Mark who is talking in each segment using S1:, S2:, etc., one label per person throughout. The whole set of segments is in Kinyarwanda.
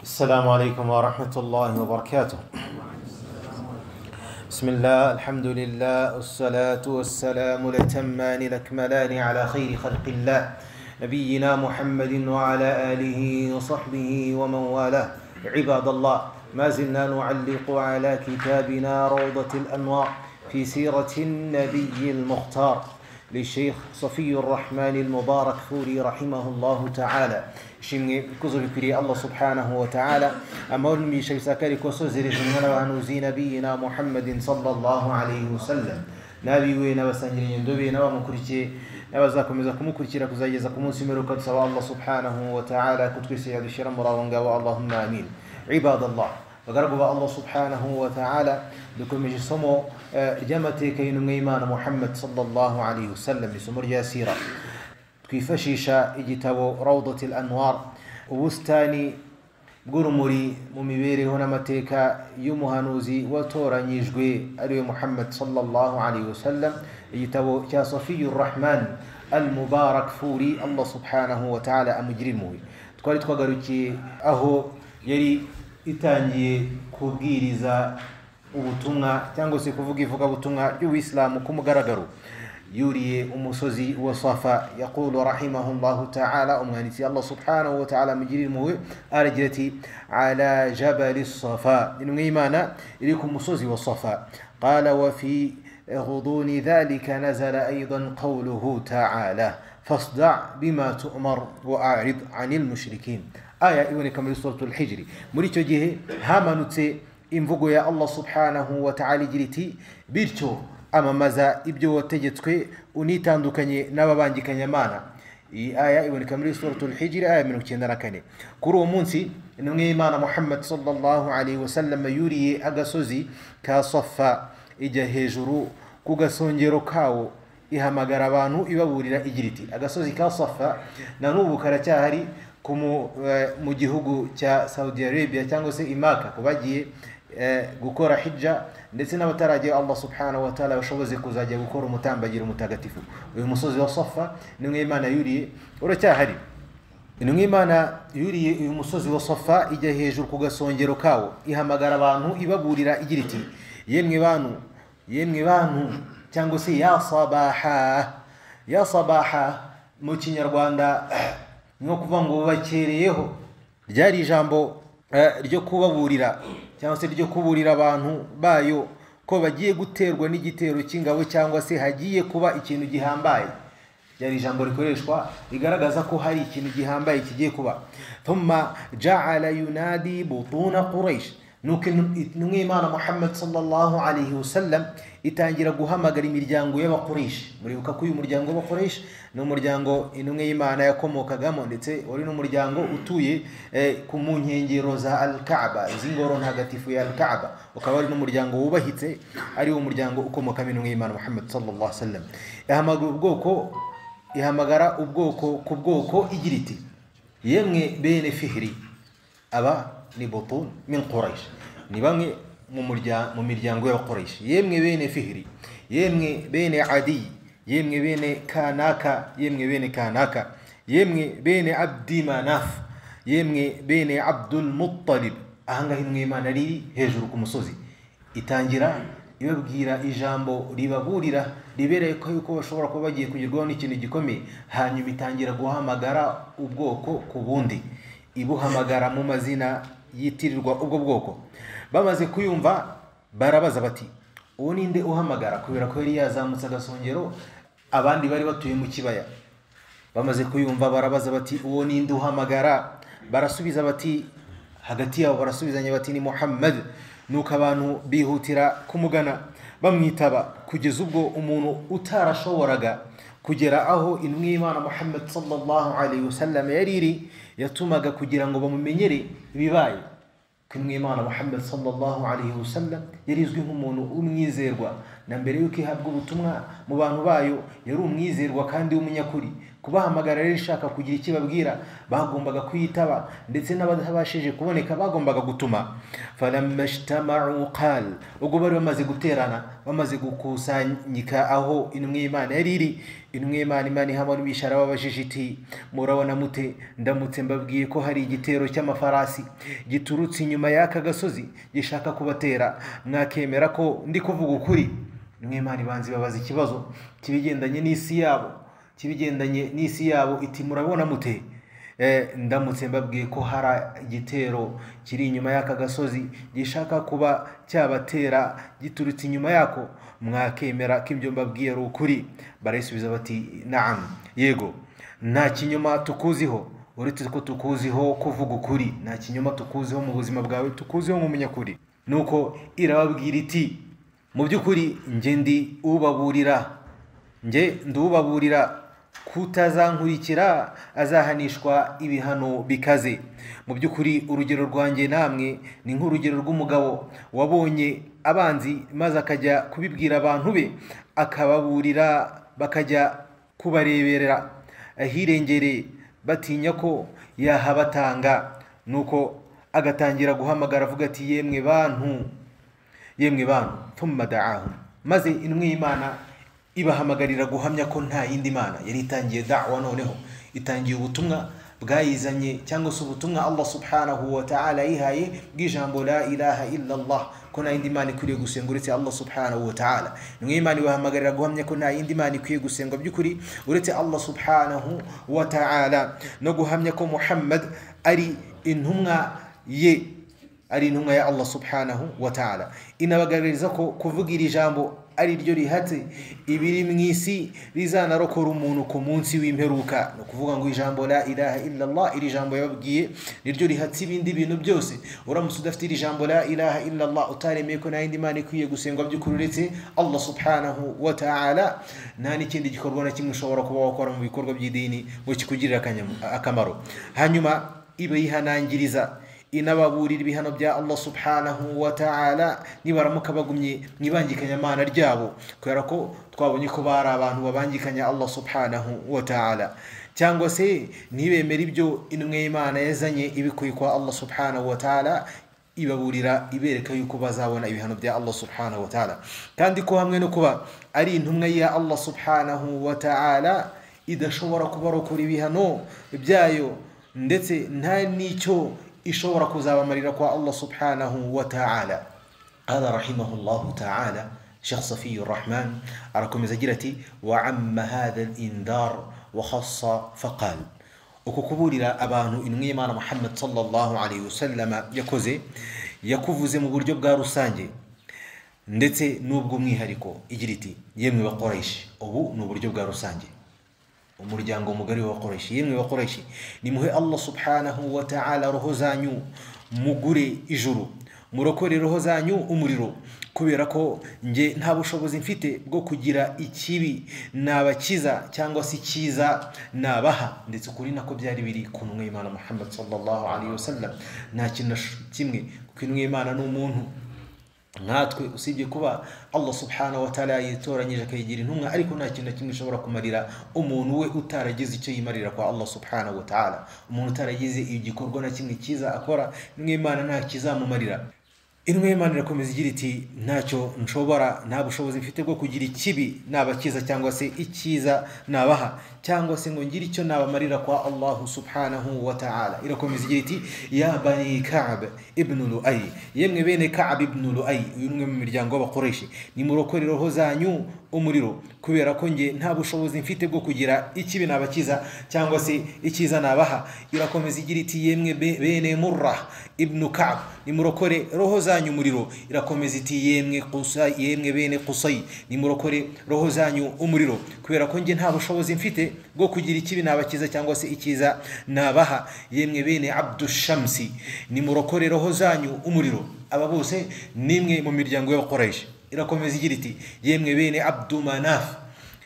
S1: السلام عليكم ورحمة الله وبركاته. بسم الله، الحمد لله، والصلاة والسلام الأتمان الأكملان على خير خلق الله نبينا محمد وعلى آله وصحبه ومن والاه. عباد الله، ما زلنا نعلق على كتابنا روضة الأنوار في سيرة النبي المختار للشيخ صفي الرحمن المبارك فوري رحمه الله تعالى. شيمي كوزبكري الله سبحانه وتعالى أمول مي شيساكري كوسوزري جنانا وانوزي نبينا محمد صلى الله عليه وسلم. نبي وينا وسنجرين دوبينا ومكرتي نبزاكم إذاكم مكرتي زكم سمرو قد سوى الله سبحانه وتعالى كتكسي هذا الشرم مراونغا اللهم آمين. عباد الله، وقربوا الله سبحانه وتعالى لكم يجسموا جمتي كي نميمان محمد صلى الله عليه وسلم لسمر ياسيرا كيف شيشا اجتبوا روضة الأنوار وستاني قرمري مميبيري هنا متيكا يمهنوزي وطورا نيجوي ألي محمد صلى الله عليه وسلم اجتبوا كصفي الرحمن المبارك فوري الله سبحانه وتعالى أمجرموي تقولي تقولي أهو يري itangiye kubwiriza ubutumwa cyangwa se kuvuga ivugabutumwa y'Uislamu ku mugaragaro. Yuriye umusozi wa Safa, yaqulu rahimahullahu ta'ala, umwanisi Allah subhanahu wa ta'ala mujirimuwe arajirati ala jabal Safa, inumwe imana iri ku musozi wa Safa. Qala wa fi غضون ذلك نزل أيضا قوله تعالى فاصدع بما تؤمر وأعرض عن المشركين. آية iboneka muri suratul Hijr. Muri icyo gihe hamanutse imvugo ya Allah subhanahu wa ta'ala igiriti bityo amamaza ibyo wategetswe unitandukanye n'ababangikanyamana. Iyi aya iboneka muri suratul Hijr aya 94. Kuri uwo munsi intumwa y'Imana Muhammad sallallahu alaihi wasallam yuriye agasozi ka Safa ijya hejuru ku gasongero kawo ihamagara abantu ibaburira igiriti. Agasozi ka Safa na n'ubu karacyahari mu gihugu cya Saudi Arabia cyangwa se Imaka kubagiye gukora hijja ndetse n'abataragiye Allah subhanahu wa ta'ala bashoboze kuzajya gukora umutambagiro mutagatifu. Uyu musozi wa Safa nimwe Imana yuriye uracyahari. Nimwe Imana yuriye uyu musozi wa Safa ijya hejuru ku gasongero kawo ihamagara abantu ibaburira igiriti, yemwe bantu cyangwa se ya sabaha mu Kinyarwanda no kuvuga ngo bakereyeho. Ryari ijambo ryo kubaburira cyangwa se ryo kuburira abantu bayo ko bagiye guterwa n'igitero cy'ingabo cyangwa se hagiye kuba ikintu gihambaye. Ryari ijambo rikoreshwa rigaragaza ko hari ikintu gihambaye kigiye kuba. Thumma ja'ala yunadi butuna Quraysh, nuko intumwa y'Imana Muhammad sallallahu alaihi wasallam itangira guhamagara imiryango y'Abakuraysh. Muribuka ko uyu muryango w'Abakuraysh ni umuryango intumwa y'Imana yakomokagamo ndetse wari n'umuryango utuye ku nkengero za Al-Kaaba, zingoro ntagatifu ya Al-Kaaba, ukaba ari n'umuryango wubahitse, ari umuryango ukomoka intumwa y'Imana Muhammad sallallahu alaihi wasallam. Ihamagara ubwoko ku bwoko igiriti, yemwe bene Fihri, aba ni butun min Quraysh, ni bamwe mu miryango y'Abakuraysh. Yemwe bene Fihri, yemwe bene Adi, yemwe bene Kanaka, yemwe bene Kanaka, yemwe bene Abdi Manaf, yemwe bene Abdul Muttalib. Ahanga himwe Imana riri hejuru ku musozi itangira ibabwira ijambo ribaburira ribereye ko yuko bashobora kuba bagiye kugirwaho n'ikintu gikomeye. Hanyuma itangira guhamagara ubwoko ku bundi, ibuhamagara mu mazina yitirirwa ubwo bwoko. Bamaze kuyumva barabaza bati uwo ninde uhamagara, kubera ko yari yazamutse agasongero abandi bari batuye mu kibaya. Bamaze kuyumva barabaza bati uwo ninde uhamagara, barasubiza bati hagati yabo barasubizanya bati ni Muhammad. Nuko abantu bihutira kumugana bamwitaba kugeza ubwo umuntu utarashoboraga kugera aho intumwa y'Imana Muhammad sallallahu alaihi wasallam yariri yatumaga kugira ngo bamumenyere ibibaye. Intumwa y'Imana Muhammad sallallahu alaihi wasallam yarizwi nk'umuntu umwizerwa, na mbere yuko ihabwa ubutumwa mu bantu bayo yari umwizerwa kandi w'umunyakuri, kubahamagara rero ishaka kugira ikibabwira bagombaga kwitaba, ndetse n'abatabashije kuboneka bagombaga gutuma. Falamma ijtama'u qal, ubwo bari bamaze guterana, bamaze gukusanyika aho intumwa y'Imana yari iri, intumwa y'Imana Imana ihamwe n'ibishara babajije iti murabona mute ndamutse mbabwiye ko hari igitero cy'amafarasi giturutse inyuma y'aka gasozi gishaka kubatera, mwakemera ko ndi kuvuga ukuri? Intumwa y'Imana ibanza babaza ikibazo kibigendanye n'isi yabo, iti murabona mute ndamutse mbabwiye ko hari igitero kiri inyuma y'aka gasozi gishaka kuba cyabatera giturutse inyuma yako, mwakemera ko ibyo mbabwiye ari ukuri? Barayisubiza bati naam, yego, nta kinyoma tukuziho, uretse ko tukuziho kuvuga ukuri. Nta kinyoma tukuziho mu buzima bwawe, tukuziho nk'umunyakuri. Nuko irababwira iti mu by'ukuri nge ndubaburira kutazankurikira azahanishwa ibihano bikaze. Mu by'ukuri urugero rwanjye namwe ni nk'urugero rw'umugabo wabonye abanzi maze akajya kubibwira abantu be, akababurira bakajya kubareberera ahirengere batinya ko yahabatanga. Nuko agatangira guhamagara avuga ati yemwe bantu thumma da'ahum, maze intumwa y'Imana ibahamagarira guhamya ko nta yindi mana. Yari itangiye da'wa, noneho itangiye ubutumwa bwayizanye, cyangwa se ubutumwa Allah subhanahu wa ta'ala yihaye bw'ijambo la ilaha illa Allah, ko nta yindi mana ikwiriye gusengwa uretse Allah subhanahu wa ta'ala. Intumwa y'Imana ibahamagarira guhamya ko nta yindi mana ikwiye gusengwa by'ukuri uretse Allah subhanahu wa ta'ala, no guhamya ko Muhammad ari intumwa ya Allah subhanahu wa ta'ala. Inabagaragariza ko kuvuga iri jambo ari ryo rihatse ibiri mu isi rizanarokora umuntu ku munsi w'imperuka. No kuvuga ngo ijambo la ilaha illa Allah, iri jambo yababwiye niryo rihatse ibindi bintu byose. Uramutse udafite iri jambo la ilaha illa Allah, utaremeye ko nta yindi mana ikwiye gusengwa by'ukuri uretse Allah subhanahu wa ta'ala, nta n'ikindi gikorwa na kimwe ushobora kuba wakora mu bikorwa by'idini ngo kikugirire akamaro. Hanyuma iba yihanangiriza inababurira ibihano bya Allah subhanahu wa ta'ala nibaramuka bagumye mwibangikanyamana ryabo, kubera ko twabonye ko bari abantu babangikanya Allah subhanahu wa ta'ala, cyangwa se ntibemera ibyo intumwa y'Imana yazanye ibikuye kwa Allah subhanahu wa ta'ala. Ibaburira ibereka yuko bazabona ibihano bya Allah subhanahu wa ta'ala, kandi ko hamwe no kuba ari intumwa ya Allah subhanahu wa ta'ala idashobora kubarokora ibihano byayo, ndetse nta n'icyo ishobora kuzabamarira kwa Allah subhanahu wa ta'ala. Hada rahimahullahu ta'ala Sheikh Safiur Rahman arakomeza agira ati wa amma hadha al-indar wa khassa faqal, uko kuburira abantu intumwa y'Imana Muhammad sallallahu alayhi wasallam yakuvuze mu buryo bwa rusange ndetse n'ubwo mwihariko, igira iti yemwe ba Quraysh, ubu ni uburyo bwa rusange, umuryango mugari wa Quraysh, yemwe wa Quraysh, nimuhe Allah subhanahu wa ta'ala roho zanyu mugure ijuru, murokore roho zanyu umuriro, kubera ko nge nta bushobozi mfite bwo kugira ikibi nabakiza cyangwa se icyiza nabaha. Ndetse kuri nako byari biri ku ntumwa y'Imana Muhammad sallallahu alayhi wasallam, nta kintu kimwe, kuko intumwa y'Imana ni umuntu nkatwe, usibye kuba Allah subhanahu wa ta'ala yitoranyije akayigira intumwa, ariko nta kintu kimwe ishobora kumarira umuntu we utaragize icyo yimarira kwa Allah subhanahu wa ta'ala. Umuntu utaragize igikorwa na kimwe cyiza akora, intumwa y'Imana nta kizamumarira. Intumwa y'Imana irakomeza igira iti ntacyo nshobora, nta bushobozi mfite bwo kugira ikibi nabakiza cyangwa se icyiza nabaha, cyangwa se ngo ngire icyo nabamarira kwa Allah subhanahu wa ta'ala. Irakomeza igira iti ya bani Ka'b ibn Lu'ay, yemwe bene Ka'b ibn Lu'ay, uyu ni mu miryango y'Abakoreshi, nimurokore roho zanyu umuriro, kubera ko nge nta bushobozi mfite bwo kugira ikibi nabakiza cyangwa se icyiza nabaha. Irakomeza igira iti yemwe bene Murrah ibn Ka'b, nimurokore roho zanyu umuriro. Irakomeza iti yemwe bene Qusay, nimurokore roho zanyu umuriro, kubera ko nge nta bushobozi mfite bwo kugira ikibi nabakiza cyangwa se icyiza nabaha. Yemwe bene Abdushamsi, nimurokore roho zanyu umuriro. Aba bose nimwe mu miryango y'Abakoreshi. Irakomeza igira iti yemwe bene Abdumanaf,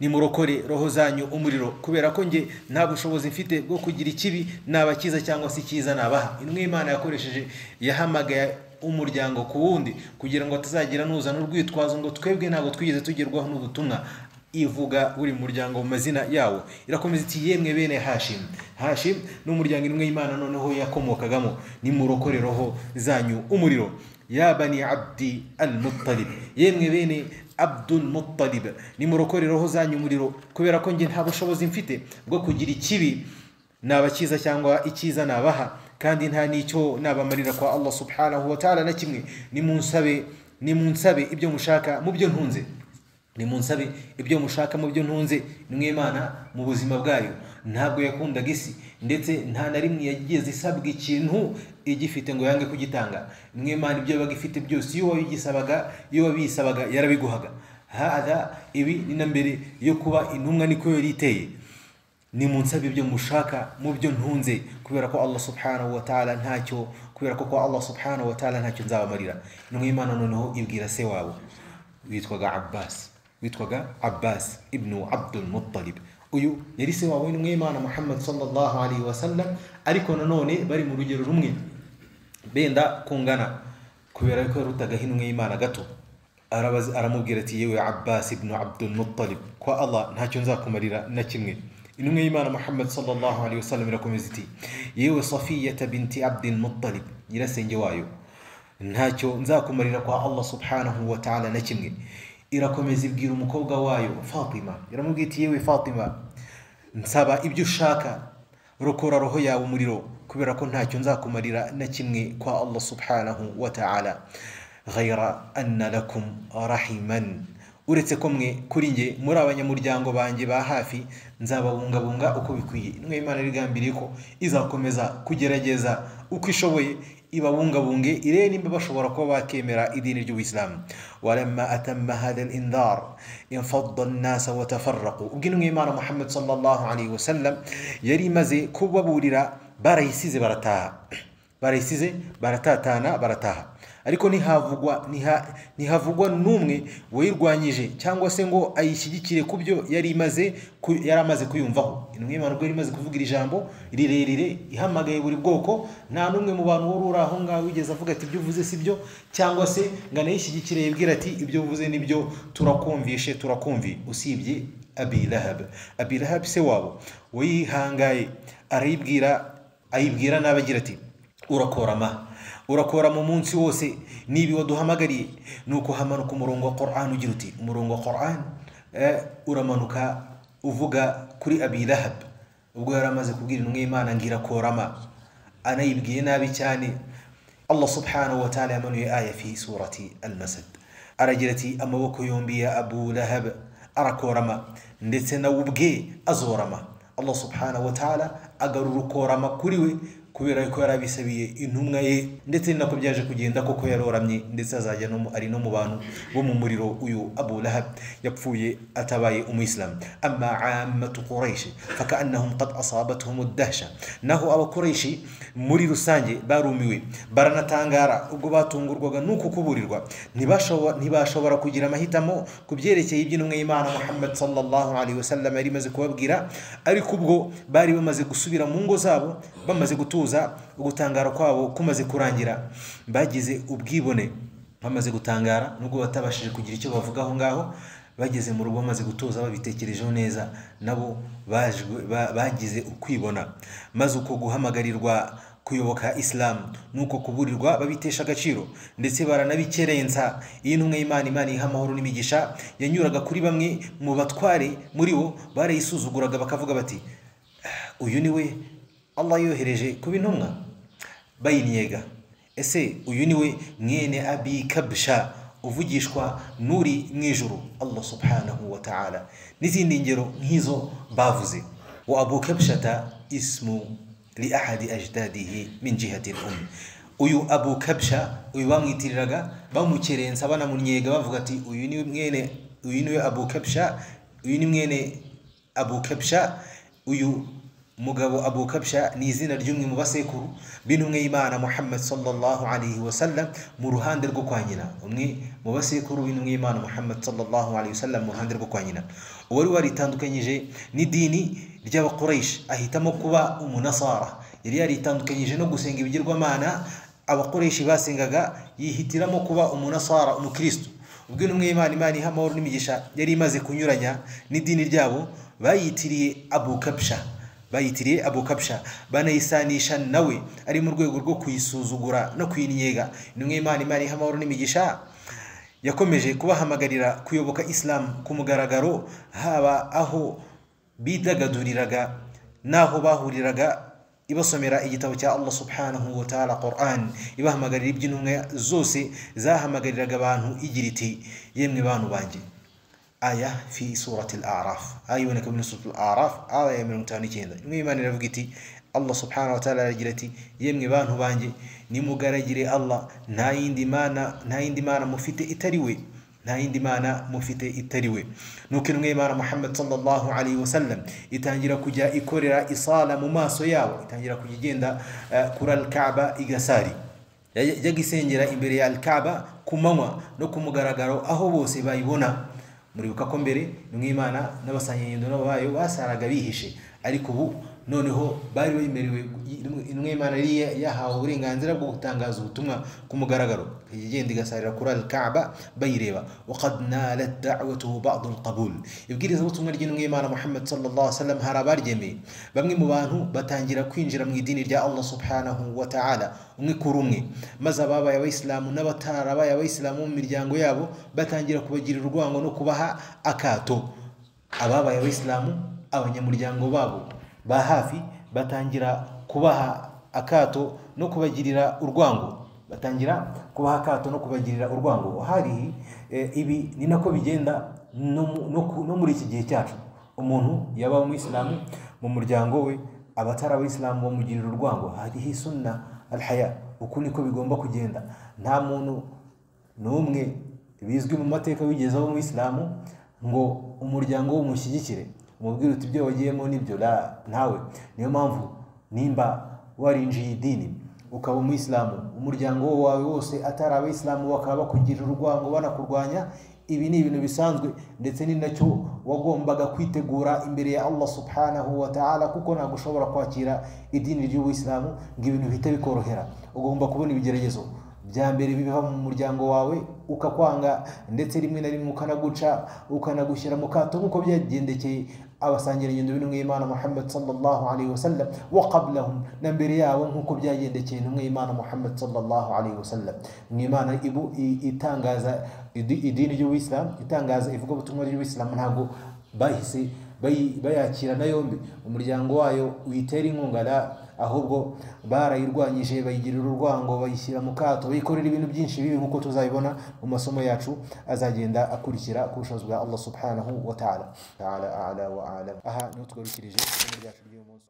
S1: nimurokore roho zanyu umuriro, kubera ko nge nta bushobozi mfite bwo kugira ikibi nabakiza cyangwa se icyiza nabaha. Intumwa y'Imana yakoresheje yahamagaye umuryango ku wundi kugira ngo atazagira n'uzana urwitwazo ngo twebwe ntabwo twigeze tugerwaho n'ubutumwa. ivuga buri muryango mu mazina yawo. Irakomeza iti yemwe bene Hashim. Hashim ni umuryango imwe y'Imana noneho yakomokagamo, nimurokore roho zanyu umuriro. Ya bani Abdi al-Muttalib, yemwe bene Abdul Muttalib, nimurokore roho zanyu umuriro, kubera ko nge nta bushobozi mfite bwo kugira ikibi nabakiza cyangwa ikiza nabaha, kandi nta nicyo nabamarira kwa Allah subhanahu wa ta'ala na kimwe. Nimunsabe ibyo mushaka mu byo ntunze, nimunsabe ibyo mushaka mu byo ntunze. Nimwe Imana mu buzima bwayo ntabwo yakundaga isi, ndetse nta na rimwe yageze isabwa ikintu igifite ngo yange kugitanga. Nimwe Imana ibyo bagifite byose iyo wabisabaga yarabiguhaga. Hada ibi ni na mbere yo kuba intumwa niko yari iteye. Nimunsabe ibyo mushaka mu byo ntunze, kubera ko Allah subhanahu wa ta'ala ntacyo Allah subhanahu wa ta'ala ntacyo nzabamarira. Nimwe Imana noneho ibwira se wabo witwaga Abbas ibn Abdul Muttalib. Uyu yari se wabo w'intumwa y'Imana Muhammad sallallahu alaihi wasallam, ariko nanone bari mu rugero rumwe benda kungana, kubera ko yarutaga intumwa y'Imana gato. Aramubwira ati yewe Abbas ibn Abdul Muttalib, kwa Allah ntacyo nzakumarira na kimwe. Intumwa y'Imana Muhammad sallallahu alaihi wasallam irakomeza iti yewe Safiyata binti Abdul Muttalib, nyirasenge wayo, ntacyo nzakumarira kwa Allah subhanahu wa ta'ala na kimwe. Irakomeza ibwira umukobwa wayo Fatima, iramubwira iti yewe Fatima, nsaba ibyo ushaka, rokora roho yawe umuriro, kubera ko ntacyo nzakumarira na kimwe kwa Allah subhanahu wa ta'ala. Ghayra anna lakum rahiman, uretse ko mwe kuri nge muri abanyamuryango banjye ba hafi nzababungabunga uko bikwiye. Nimwe Imana rigambiriye ko izakomeza kugerageza uko ishoboye ibabungabunge, irene nimba bashobora kuba bakemera idini ry'Ubuislamu. Walamma atamma hadha al-indhar infadda an-nas wa tafarraqu, ubwo Intumwa y'Imana Muhammad sallallahu alaihi wasallam yari imaze kubaburira, barayisize barataha, ariko ntihavugwa n'umwe wayirwanyije cyangwa se ngo ayishyigikire kubyo yari amaze kuyumvaho. Intumwa y'Imana ubwo yari imaze kuvugira ijambo rirerire ihamagaye buri bwoko, nta n'umwe mu bantu wari uri aho ngaho wigeze avuga ati ibyo uvuze si byo, cyangwa se ngo anayishyigikire yibwira ati ibyo uvuze nibyo, turakumviye, usibye Abi Lahab se wabo wihangaye ayibwira n'abagira ati urakora mu munsi wose nibi waduhamagariye. Nuko hamanuka umurongo wa Qur'an ugira uti, umurongo wa Qur'an uramanuka uvuga kuri Abi Lahab, ubwo yari amaze kubwira Intumwa y'Imana ngira korama, anayibwiye nabi cyane. Allah subhanahu wa ta'ala yamanuye aya fi surati al-Masad, aragira ati amaboko yombi ya Abu Lahab arakorama, ndetse nawe ubwe azorama. Allah subhanahu wa ta'ala agarura ukorama kuri we, kubera ko yarabisabiye intumwa ye, ndetse nako byaje kugenda koko yaroramye, ndetse azajya ari no mu bantu bo mu muriro. Uyu Abu Lahab yapfuye atabaye umuyisilamu. Amma ammatu Quraysh fakannahum qad asabatuhum ad-dahsha, naho aba Quraysh muri rusange barumiwe baranatangara, ubwo batungurwaga nuko kuburirwa ntibashobora kugira amahitamo ku byerekeye iby'intumwa y'Imana Muhammad sallallahu alaihi wasallam yari imaze kubabwira. Ariko ubwo bari bamaze gusubira mu ngo zabo, bamaze gutuza, ugutangara kwabo kumaze kurangira, bagize ubwibone, bamaze gutangara nubwo batabashije kugira icyo bavuga aho ngaho, bageze mu rugo bamaze gutuza babitekerejeho neza, nabo bagize ukwibona, maze uko guhamagarirwa kuyoboka Islam nuko kuburirwa babitesha agaciro, ndetse baranabikerensa. Iyi ntumwa y'Imana, Imana iha amahoro n'imigisha, yanyuraga kuri bamwe mu batware muri bo, barayisuzuguraga bakavuga bati uyu niwe Allah yohereje kuba intumwa, bayinyega. Ese uyu niwe mwene Abi Kabsha uvugishwa nuri mwijuru Allah subhanahu wa ta'ala, n'izindi ngero nk'izo bavuze. Wa Abu Kabshata ismu li ahadi ajdadihi min jihati al-umm, uyu Abu Kabsha uyu bamwitiriraga bamukerensa banamunyega bavuga ati uyu ni mwene Abu Kabsha, uyu ni mwene Abu Kabsha. Uyu mugabo Abu Kabsha ni izina ry'umwe mu basekuru b'intumwa y'Imana Muhammad sallallahu alaihi wasallam mu ruhande rwo kwa nyina, umwe mu basekuru b'intumwa y'Imana Muhammad sallallahu alaihi wasallam mu ruhande rwo kwa nyina, uwari waritandukanyije n'idini ry'Abakuraysh ahitamo kuba umunasara. Yari yaritandukanyije no gusenga ibigirwamana Abakuraysh basengaga, yihitiramo kuba umunasara, umukristo. ubwo intumwa y'Imana Imana iha amahoro n'imigisha yari imaze kunyuranya n'idini ryabo bayitiriye Abu Kabsha banayisanisha nawe ari mu rwego rwo kuyisuzugura no kuyinnyega. Intumwa y'Imana Imana iha amahoro n'imigisha yakomeje kubahamagarira kuyoboka Islam ku mugaragaro, haba aho bidagaduriraga naho bahuriraga, ibasomera igitabo cya Allah subhanahu wa ta'ala Quran, ibahamagarira iby'intumwa zose zahamagariraga abantu igira iti yemwe bantu banje. Aya fi surati al-A'raf, ayiboneka muri surati al-A'raf aya 59. Intumwa y'Imana iravuga iti Allah subhanahu wa ta'ala aragira ati yemwe bantu banje nimugaragire Allah, nta yindi mana mufite itariwe, nuko intumwa y'Imana Muhammad sallallahu alaihi wasallam itangira kujya ikorera isala mu maso yabo, itangira kujya igenda kuri al-Kaaba igasari, yajyaga isengera imbere ya al-Kaaba ku manywa no ku mugaragaro aho bose bayibona. Muribuka ko mbere intumwa y'Imana n'abasangendo n'abayo basaraga bihishe, ariko ubu noneho bari bemerewe, intumwa y'Imana yahawe uburenganzira bwo gutangaza ubutumwa ku mugaragaro, igenda igasarira kuri al-Kaaba bayireba. Waqad nalat da'watuhu ba'd al-qabul, ibwiriza ubutumwa ry'intumwa y'Imana Muhammad sallallahu alaihi wasallam hari abaryemeye. Bamwe mu bantu batangira kwinjira mu idini rya Allah subhanahu wa ta'ala umwe kuri umwe, maze ababaye abayisilamu n'abatarabaye abayisilamu mu miryango yabo batangira kubagirira urwango no kubaha akato. Ababaye abayisilamu, abanyamuryango babo ba hafi batangira kubaha akato no kubagirira urwango, hari ibi ni nako bigenda no muri iki gihe cyacu. Umuntu yaba umuyisilamu mu muryango we, abatari abayisilamu bamugirira urwango. Harihi sunna al-haya, uku niko bigomba kugenda. Nta muntu n'umwe bizwi mu mateka wigeze aba umuyisilamu ngo umuryango we umushyigikire, umubwire uti ibyo wagiyemo nibyo, ntawe. Niyo mpamvu nimba warinjiye idini ukaba umuyisilamu, umuryango wawe wose atari abayisilamu bakaba bakugirira urwango banakurwanya, ibi ni ibintu bisanzwe, ndetse ni nacyo wagombaga kwitegura imbere ya Allah subhanahu wa ta'ala, kuko ntabwo ushobora kwakira idini ry'ubuyisilamu ngo ibintu bihite bikorohera. Ugomba kubona ibigeragezo bya mbere biva mu muryango wawe ukakwanga, ndetse rimwe na rimwe ukanaguca, ukanagushyira mu kato, nk'uko byagendekeye abasangirangendo b'intumwa y'Imana Muhammad sallallahu alaihi wasallam wa qablahum, na mbere yabo nk'uko byagendekeye intumwa y'Imana Muhammad sallallahu alaihi wasallam. Imana itangaza idini ry'Ubuislamu, itangaza ivuga ubutumwa ry'Ubuislamu, ntabwo bahise bayakira na yombi umuryango wayo uyitera inkunga, ahubwo barayirwanyije, bayigirira urwango, bayishyira mu kato, bayikorera ibintu byinshi bibi, nk'uko tuzabibona mu masomo yacu azagenda akurikira ku bushobozi bwa Allah subhanahu wa ta'ala. A'la wa a'lam. Aha niho tugarukirije isomo ryacu ry'uyu munsi.